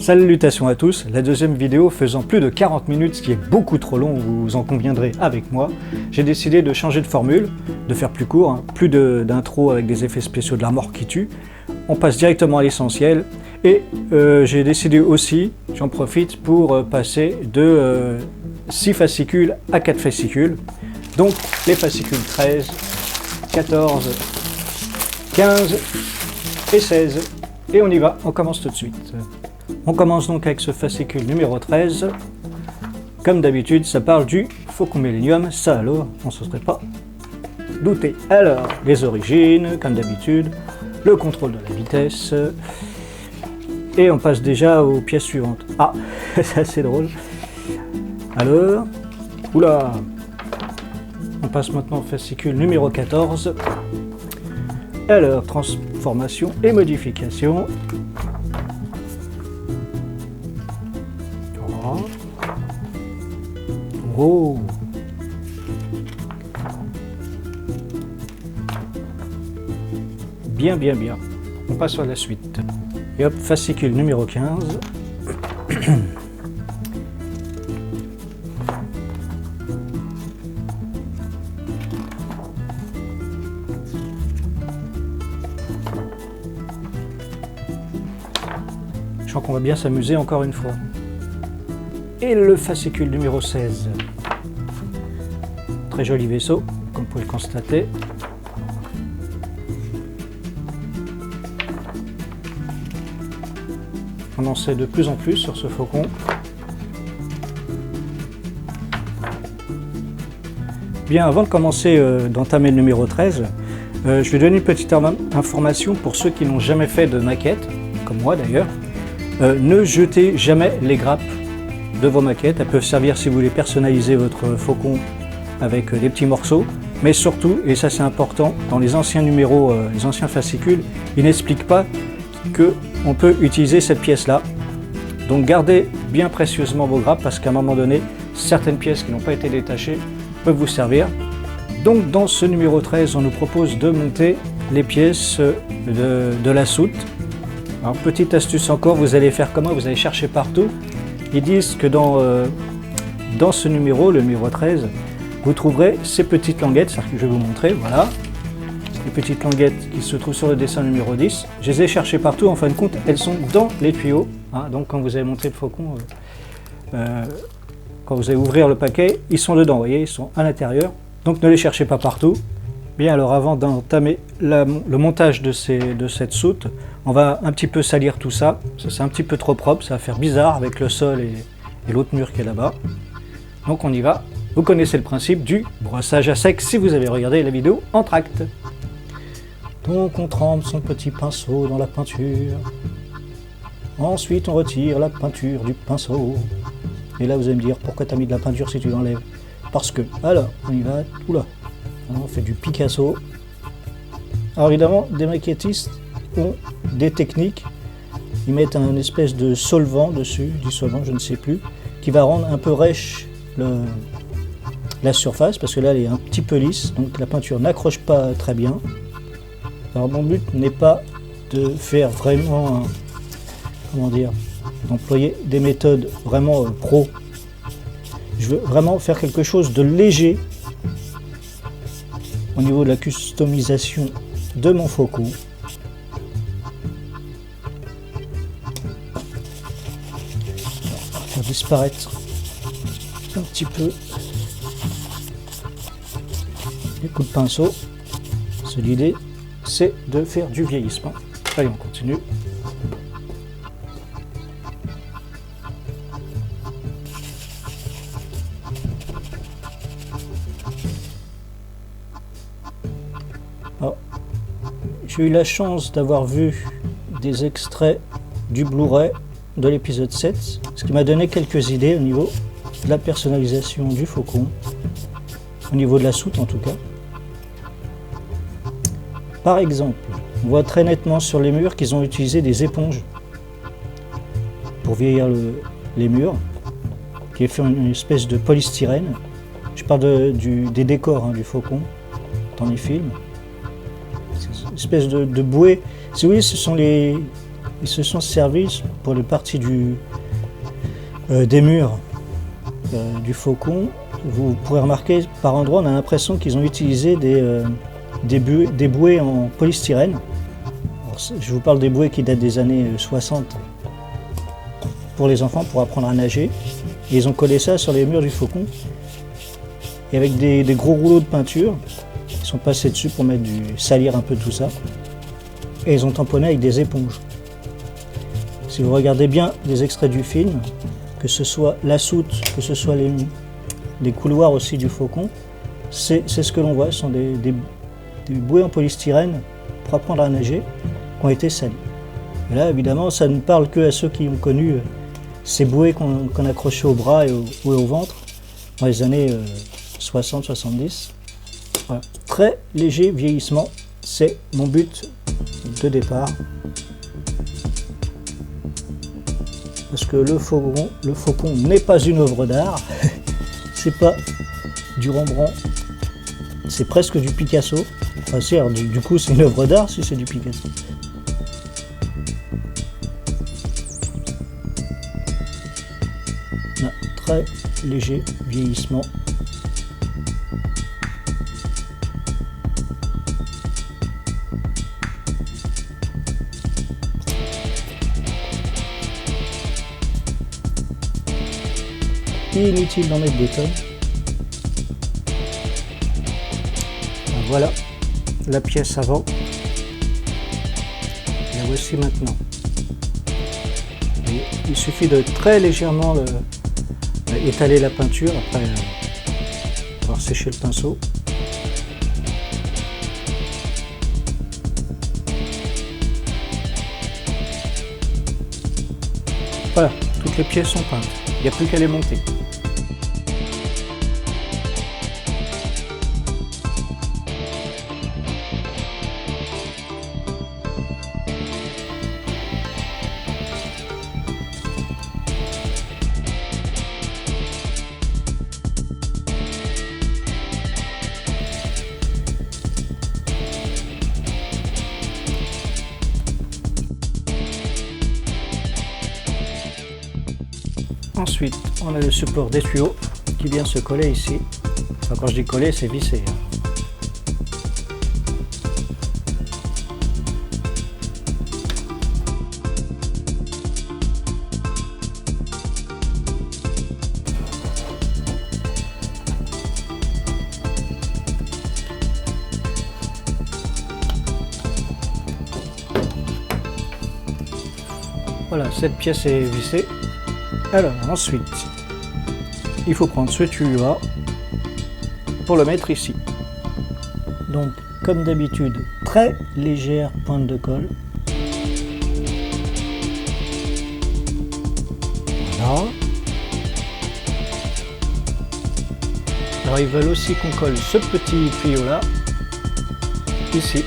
Salutations à tous, la deuxième vidéo faisant plus de 40 minutes, ce qui est beaucoup trop long, vous en conviendrez avec moi. J'ai décidé de changer de formule, de faire plus court, plus d'intro avec des effets spéciaux de la mort qui tue. On passe directement à l'essentiel et j'ai décidé aussi, j'en profite pour passer de 6 fascicules à 4 fascicules. Donc les fascicules 13, 14, 15 et 16. Et on y va, on commence tout de suite. On commence donc avec ce fascicule numéro 13. Comme d'habitude, ça parle du Faucon Millenium, ça alors, on ne se serait pas douté. Alors, les origines, comme d'habitude, le contrôle de la vitesse, et on passe déjà aux pièces suivantes. Ah, c'est assez drôle. Alors, oula, on passe maintenant au fascicule numéro 14. Alors, transformation et modification. Oh. Bien, bien, bien. On passe à la suite. Et hop, fascicule numéro 15. Je crois qu'on va bien s'amuser encore une fois. Et le fascicule numéro 16. Très joli vaisseau, comme vous pouvez le constater. On en sait de plus en plus sur ce faucon. Bien, avant de commencer d'entamer le numéro 13, je vais donner une petite information pour ceux qui n'ont jamais fait de maquette, comme moi d'ailleurs. Ne jetez jamais les grappes de vos maquettes. Elles peuvent servir si vous voulez personnaliser votre faucon avec des petits morceaux, mais surtout, et ça c'est important, dans les anciens numéros, les anciens fascicules, ils n'expliquent pas qu'on peut utiliser cette pièce-là. Donc gardez bien précieusement vos grappes parce qu'à un moment donné, certaines pièces qui n'ont pas été détachées peuvent vous servir. Donc dans ce numéro 13, on nous propose de monter les pièces de la soute. Alors petite astuce encore, vous allez faire comment? Vous allez chercher partout. Ils disent que dans ce numéro, le numéro 13, vous trouverez ces petites languettes, c'est-à-dire que je vais vous montrer, voilà. Les petites languettes qui se trouvent sur le dessin numéro 10. Je les ai cherchées partout, en fin de compte, elles sont dans les tuyaux. Hein, donc quand vous allez monter le faucon, quand vous allez ouvrir le paquet, ils sont dedans, vous voyez, ils sont à l'intérieur. Donc ne les cherchez pas partout. Bien, alors avant d'entamer le montage de cette soute, on va un petit peu salir tout ça. Ça c'est un petit peu trop propre, ça va faire bizarre avec le sol et l'autre mur qui est là-bas. Donc on y va. Vous connaissez le principe du brossage à sec si vous avez regardé la vidéo Entr'acte. Donc on trempe son petit pinceau dans la peinture. Ensuite on retire la peinture du pinceau. Et là vous allez me dire, pourquoi tu as mis de la peinture si tu l'enlèves? Parce que, alors, on y va, oula, on fait du Picasso. Alors évidemment, des maquettistes ont des techniques. Ils mettent un espèce de solvant dessus, du solvant, je ne sais plus, qui va rendre un peu rêche la surface, parce que là elle est un petit peu lisse, donc la peinture n'accroche pas très bien. Alors mon but n'est pas de faire vraiment, comment dire, d'employer des méthodes vraiment pro. Je veux vraiment faire quelque chose de léger au niveau de la customisation de mon faucon. On va faire disparaître un petit peu les coups de pinceau. L'idée, c'est de faire du vieillissement. Allez, on continue. J'ai eu la chance d'avoir vu des extraits du Blu-ray de l'épisode 7, ce qui m'a donné quelques idées au niveau de la personnalisation du faucon, au niveau de la soute en tout cas. Par exemple, on voit très nettement sur les murs qu'ils ont utilisé des éponges pour vieillir les murs, qui est fait une espèce de polystyrène. Je parle des décors du faucon dans les films. Une espèce de bouée. Si vous voulez, ils se sont servis pour les parties des murs du Faucon, vous pourrez remarquer par endroits, on a l'impression qu'ils ont utilisé des bouées en polystyrène. Alors, je vous parle des bouées qui datent des années 60 pour les enfants, pour apprendre à nager. Et ils ont collé ça sur les murs du Faucon. Et avec des gros rouleaux de peinture, ils sont passés dessus pour salir un peu tout ça. Et ils ont tamponné avec des éponges. Si vous regardez bien les extraits du film, que ce soit la soute, que ce soit les couloirs aussi du Faucon, c'est ce que l'on voit, ce sont des bouées en polystyrène pour apprendre à nager qui ont été salies. Et là, évidemment, ça ne parle que à ceux qui ont connu ces bouées qu'on accrochait au bras et au ventre dans les années 60-70. Voilà. Très léger vieillissement, c'est mon but de départ. Parce que le Faucon n'est pas une œuvre d'art, c'est pas du Rembrandt, c'est presque du Picasso. Enfin, du coup, c'est une œuvre d'art si c'est du Picasso. Là, très léger vieillissement. Inutile d'en mettre des tonnes. Voilà la pièce avant. La voici maintenant. Et il suffit de très légèrement étaler la peinture après avoir séché le pinceau. Voilà, toutes les pièces sont peintes. Il n'y a plus qu'à les monter. Ensuite, on a le support des tuyaux qui vient se coller ici. Enfin, quand je dis coller, c'est vissé. Voilà, cette pièce est vissée. Alors ensuite, il faut prendre ce tuyau-là pour le mettre ici. Donc, comme d'habitude, très légère pointe de colle. Voilà. Alors, ils veulent aussi qu'on colle ce petit tuyau-là ici.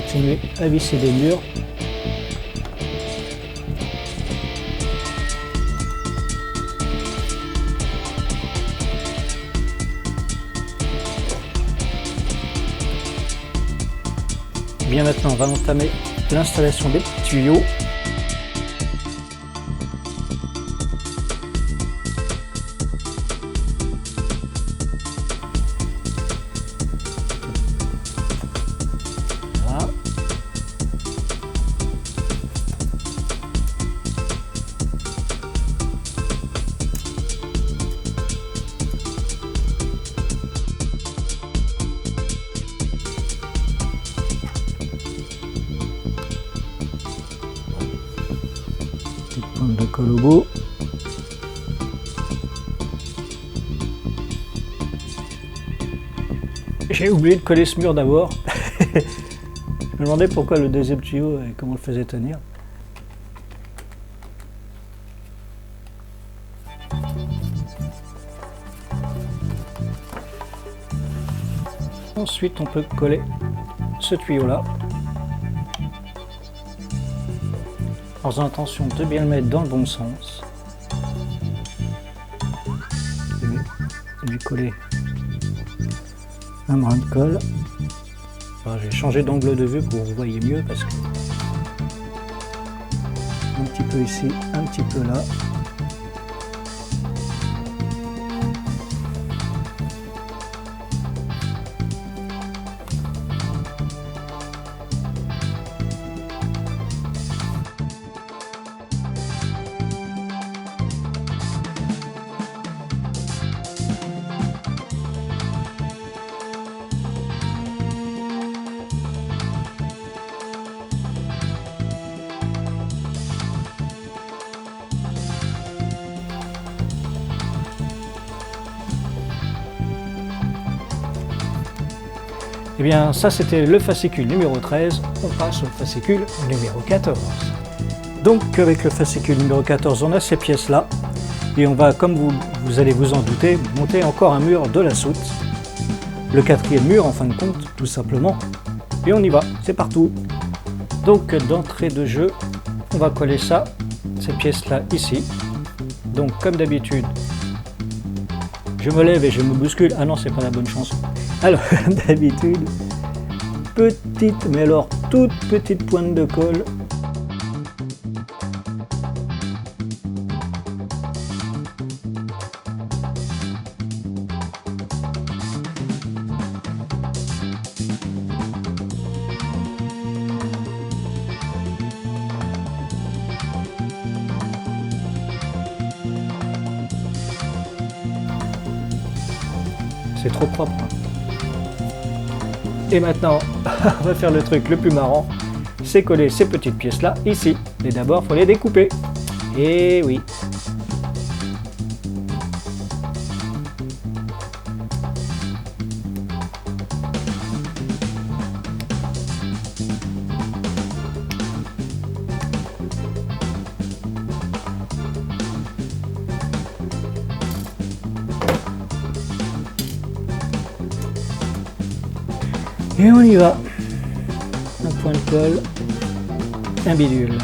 Continuer à visser les murs. Bien, maintenant on va entamer l'installation des tuyaux. Pointe de colle au bout. J'ai oublié de coller ce mur d'abord. Je me demandais pourquoi le deuxième tuyau, comment on le faisait tenir. Ensuite, on peut coller ce tuyau-là, en faisant attention de bien le mettre dans le bon sens. Je vais lui coller un brin de colle. Alors, je vais changer d'angle de vue pour que vous voyez mieux, parce que un petit peu ici, un petit peu là. Eh bien, ça c'était le fascicule numéro 13, on passe au fascicule numéro 14. Donc avec le fascicule numéro 14, on a ces pièces-là, et on va, comme vous allez vous en douter, monter encore un mur de la soute. Le quatrième mur en fin de compte, tout simplement. Et on y va, c'est partout. Donc d'entrée de jeu, on va coller ça, ces pièces-là ici. Donc comme d'habitude, je me lève et je me bouscule. Ah non, c'est pas la bonne chanson. Alors, comme d'habitude, petite, mais alors toute petite pointe de colle. C'est trop propre. Et maintenant, on va faire le truc le plus marrant, c'est coller ces petites pièces-là ici. Mais d'abord, il faut les découper. Et oui. Et on y va. Un point de colle, un bidule.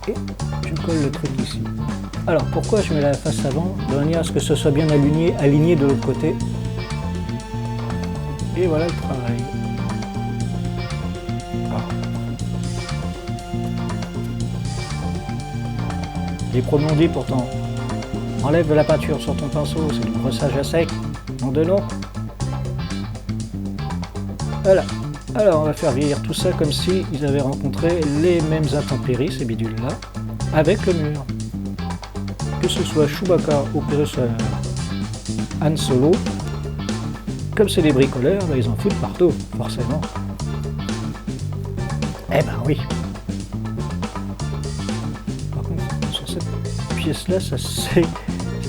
Et je colle le truc ici. Alors pourquoi je mets la face avant? De manière à ce que ce soit bien aligné de l'autre côté. Et voilà le travail. J'ai prononcé pourtant. Enlève de la peinture sur ton pinceau, c'est du brossage à sec. Non de non. Voilà. Alors on va faire vieillir tout ça comme si ils avaient rencontré les mêmes intempéries, ces bidules-là, avec le mur. Que ce soit Chewbacca ou que ce soit Han Solo, comme c'est des bricoleurs, bah, ils en foutent partout, forcément. Eh ben oui. Par contre, sur cette pièce-là, ça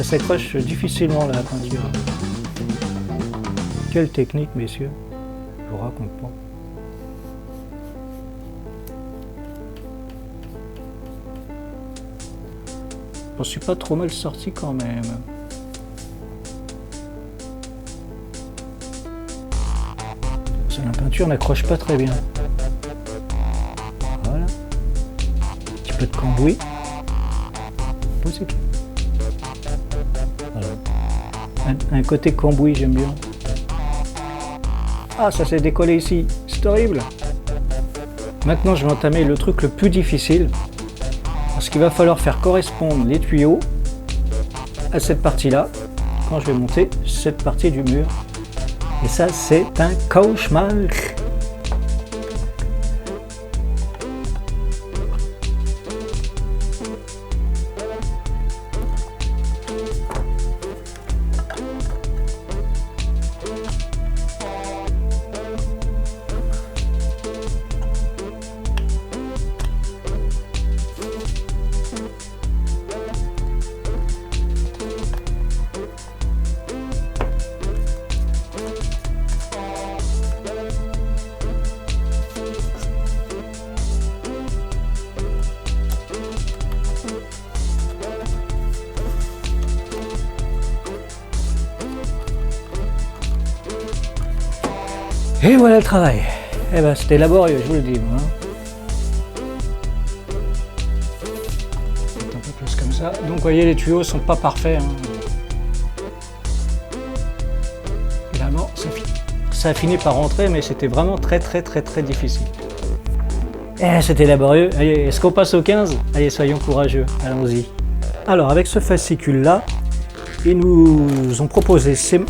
s'accroche difficilement la peinture. Quelle technique, messieurs, je vous raconte pas. Je suis pas trop mal sorti quand même. La peinture n'accroche pas très bien. Voilà. Un petit peu de cambouis. C'est tout. Voilà. Un côté cambouis, j'aime bien. Ah, ça s'est décollé ici. C'est horrible. Maintenant, je vais entamer le truc le plus difficile. Parce qu'il va falloir faire correspondre les tuyaux à cette partie-là, quand je vais monter cette partie du mur. Et ça, c'est un cauchemar. Et voilà le travail. Eh ben c'était laborieux, je vous le dis moi. Un peu plus comme ça. Donc vous voyez les tuyaux sont pas parfaits. Finalement ça a fini par rentrer, mais c'était vraiment très difficile. Eh, c'était laborieux. Allez, est-ce qu'on passe au 15? Allez, soyons courageux, allons-y. Alors avec ce fascicule là, ils nous ont proposé ces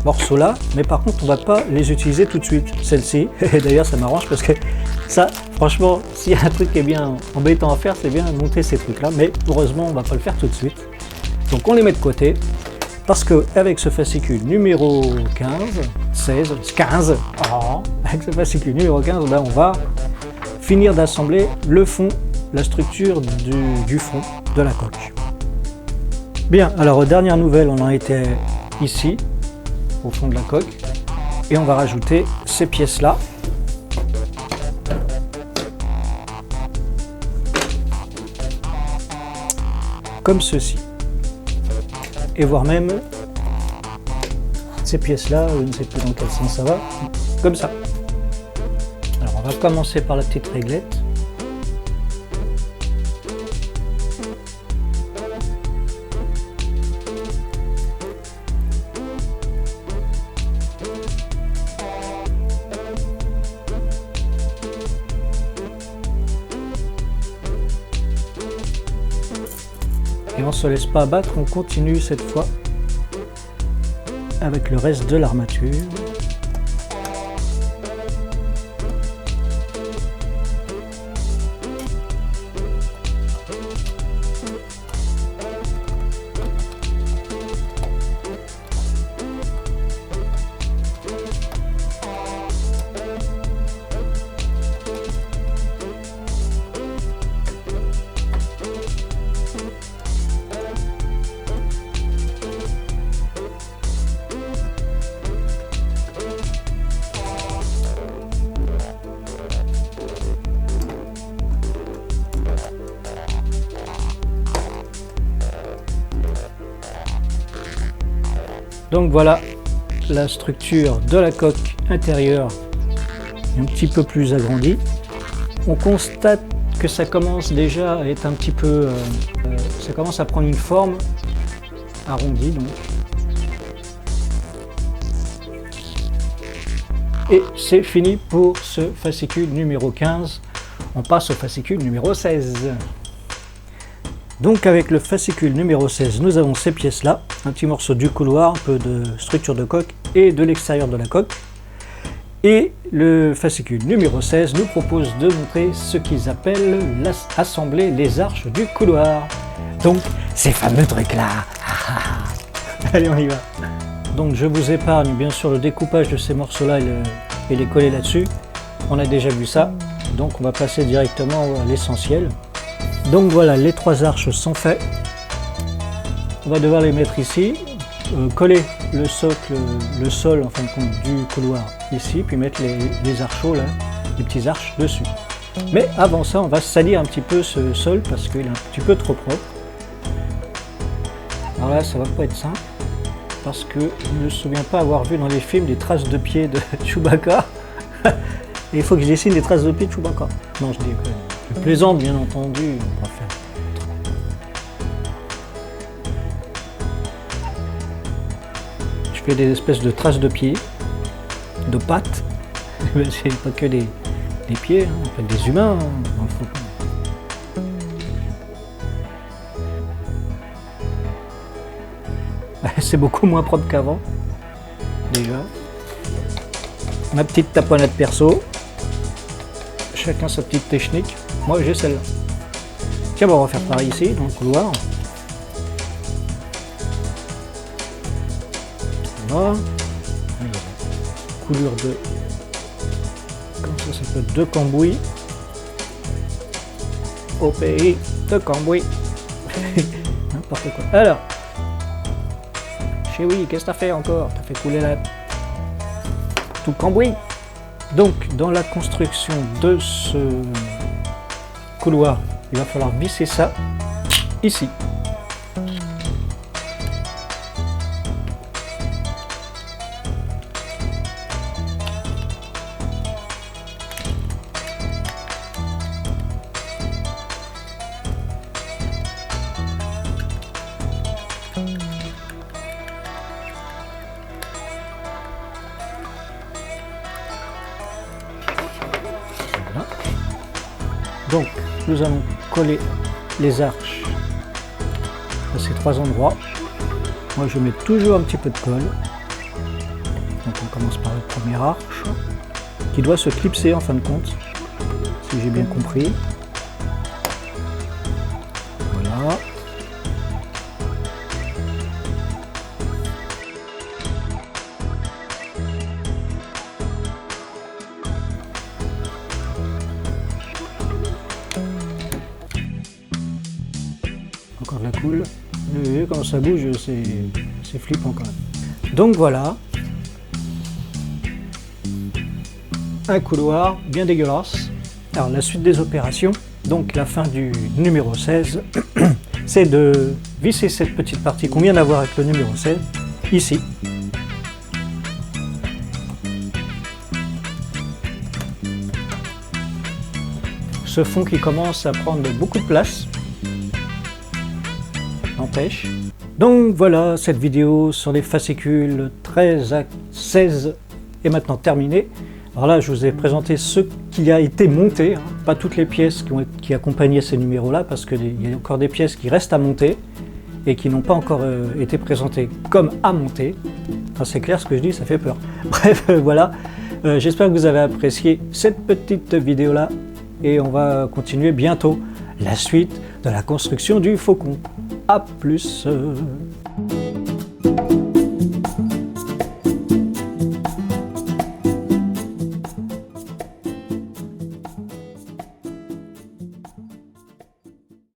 morceaux-là, mais par contre, on ne va pas les utiliser tout de suite, celle-ci. Et d'ailleurs, ça m'arrange parce que ça, franchement, s'il y a un truc qui est bien embêtant à faire, c'est bien monter ces trucs-là. Mais heureusement, on ne va pas le faire tout de suite. Donc, on les met de côté parce qu'avec ce fascicule numéro 15, 16, 15, avec ce fascicule numéro 15, ben, on va finir d'assembler le fond, la structure du fond de la coque. Bien, alors aux dernières nouvelles, on en était ici, au fond de la coque, et on va rajouter ces pièces-là. Comme ceci. Et voire même ces pièces-là, je ne sais plus dans quel sens ça va, comme ça. Alors on va commencer par la petite réglette. Et on ne se laisse pas abattre, on continue cette fois avec le reste de l'armature. Donc voilà la structure de la coque intérieure un petit peu plus agrandie. On constate que ça commence déjà à être un petit peu... ça commence à prendre une forme arrondie donc. Et c'est fini pour ce fascicule numéro 15. On passe au fascicule numéro 16. Donc avec le fascicule numéro 16, nous avons ces pièces-là, un petit morceau du couloir, un peu de structure de coque et de l'extérieur de la coque. Et le fascicule numéro 16 nous propose de montrer ce qu'ils appellent assembler les arches du couloir. Donc ces fameux trucs-là. Allez, on y va. Donc je vous épargne bien sûr le découpage de ces morceaux-là et les coller là-dessus. On a déjà vu ça, donc on va passer directement à l'essentiel. Donc voilà, les trois arches sont faites. On va devoir les mettre ici, coller le socle, le sol en fin de compte du couloir ici, puis mettre les archots là, les petits arches dessus. Mais avant ça, on va salir un petit peu ce sol parce qu'il est un petit peu trop propre. Alors là, ça va pas être simple parce que je ne me souviens pas avoir vu dans les films des traces de pieds de Chewbacca. Et il faut que je dessine des traces de pieds de Chewbacca. Non, je dis que je plaisante bien entendu. On va faire. Je fais des espèces de traces de pieds, de pattes. C'est pas que des pieds, hein. On fait des humains. Hein. C'est beaucoup moins propre qu'avant, déjà. Ma petite taponnade perso. Chacun sa petite technique. Moi j'ai celle-là. Tiens, bon, on va faire pareil ici, dans le couloir. Voilà. Coulure de... Comment ça s'appelle? De Cambouis. Au pays de Cambouis. N'importe quoi. Alors. Chez oui, qu'est-ce que t'as fait encore? T'as fait couler la... tout Cambouis. Donc, dans la construction de ce couloir, il va falloir visser ça ici. Donc nous allons coller les arches à ces 3 endroits. Moi je mets toujours un petit peu de colle. Donc on commence par le premier arche qui doit se clipser en fin de compte, si j'ai bien compris. Voilà. Encore de la coule. Vous voyez quand ça bouge, c'est flippant quand même. Donc voilà. Un couloir bien dégueulasse. Alors la suite des opérations, donc la fin du numéro 16, c'est de visser cette petite partie qu'on vient d'avoir avec le numéro 16, ici. Ce fond qui commence à prendre beaucoup de place, n'empêche. Donc voilà, cette vidéo sur les fascicules 13 à 16 est maintenant terminée. Alors là, je vous ai présenté ce qui a été monté, hein, pas toutes les pièces qui accompagnaient ces numéros-là, parce qu'il y a encore des pièces qui restent à monter et qui n'ont pas encore été présentées comme à monter. Enfin, c'est clair ce que je dis, ça fait peur. Bref, voilà. J'espère que vous avez apprécié cette petite vidéo-là et on va continuer bientôt la suite de la construction du faucon. A plus.